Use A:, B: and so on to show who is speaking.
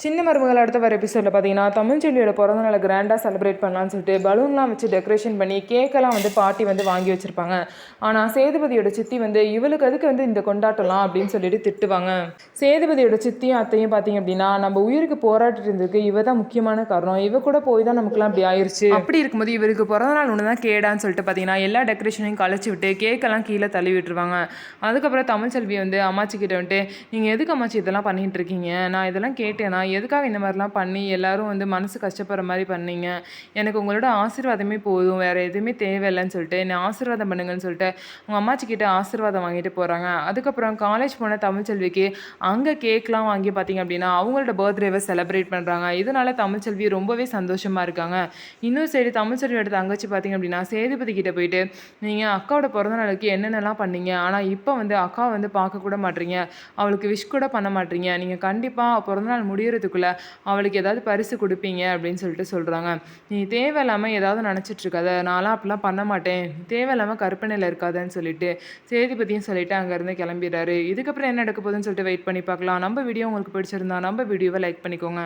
A: சின்ன மருமகள் அடுத்த வர எபிசோடில் பார்த்தீங்கன்னா தமிழ்ச்செல்வியோட பிறந்த நாளை கிராண்டாக செலிப்ரேட் பண்ணலான்னு சொல்லிட்டு பலூன்லாம் வச்சு டெக்கரேஷன் பண்ணி கேக்கெல்லாம் வந்து பாட்டி வந்து வாங்கி வச்சுருப்பாங்க. ஆனால் சேதுபதியோட சித்தி வந்து இவளுக்கு அதுக்கு வந்து இந்த கொண்டாட்டலாம் அப்படின்னு சொல்லிட்டு திட்டுவாங்க. சேதுபதியோட சித்தியும் அத்தையும் பார்த்தீங்க அப்படின்னா நம்ம உயிருக்கு போராட்டிட்டு இருந்ததுக்கு இவ தான் முக்கியமான காரணம், இவ கூட போய் தான் நமக்குலாம் அப்படி ஆயிடுச்சு. அப்படி இருக்கும்போது இவருக்கு பிறந்த நாள் ஒன்று தான் கேடான்னு சொல்லிட்டு பார்த்தீங்கன்னா எல்லா டெக்கரேஷனையும் கழிச்சு விட்டு கேக்கெல்லாம் கீழே தள்ளி விட்டுருவாங்க. அதுக்கப்புறம் தமிழ்ச்செல்வி வந்து அம்மாச்சி கிட்ட வந்துட்டு, நீங்கள் எதுக்கு அம்மாச்சி இதெல்லாம் பண்ணிட்டு இருக்கீங்க, நான் இதெல்லாம் கேட்டேன்னா எதுக்காக இந்த மாதிரிலாம் பண்ணி எல்லாரும் வந்து மனசு கஷ்டப்படுற மாதிரி பண்ணீங்க, எனக்கு உங்களோட ஆசீர்வாதமே போதும், வேறு எதுவுமே தேவையில்லைன்னு சொல்லிட்டு என்னை ஆசீர்வாதம் பண்ணுங்கன்னு சொல்லிட்டு உங்கள் அம்மாச்சி கிட்ட ஆசீர்வாதம் வாங்கிட்டு போகிறாங்க. அதுக்கப்புறம் காலேஜ் போன தமிழ்ச்செல்விக்கு அங்கே கேக்லாம் வாங்கி பார்த்தீங்க அப்படின்னா அவங்களோட பர்த்டேவை செலிப்ரேட் பண்ணுறாங்க. இதனால தமிழ்ச்செல்வி ரொம்பவே சந்தோஷமாக இருக்காங்க. இன்னொரு சைடு தமிழ்ச்செல்வியோட தங்கச்சி பார்த்தீங்க அப்படின்னா சேதுபதி கிட்ட போயிட்டு, நீங்கள் அக்காவோட பிறந்த நாளுக்கு என்னென்னலாம் பண்ணீங்க, ஆனால் இப்போ வந்து அக்கா வந்து பார்க்க கூட மாட்டீங்க, அவளுக்கு விஷ் கூட பண்ண மாட்டீங்க, நீங்கள் கண்டிப்பாக பிறந்தநாள் முடியறதுக்குள்ளே அவளுக்கு ஏதாவது பரிசு கொடுப்பீங்க அப்படின்னு சொல்லிட்டு சொல்கிறாங்க. நீ தேவையில்லாமல் ஏதாவது நினச்சிட்டு இருக்காத, நான்லாம் அப்படிலாம் பண்ண மாட்டேன், தேவையில்லாமல் கற்பனையில் இருக்காதுன்னு சொல்லிட்டு சேதுபதியும் சொல்லிட்டு அங்கேருந்து கிளம்பிடுறாரு. இதுக்கப்புறம் என்ன நடக்க போகுதுன்னு சொல்லிட்டு வெயிட் பண்ணி பார்க்கலாம். நம்ம வீடியோ உங்களுக்கு பிடிச்சிருந்தா நம்ம வீடியோவை லைக் பண்ணிக்கோங்க.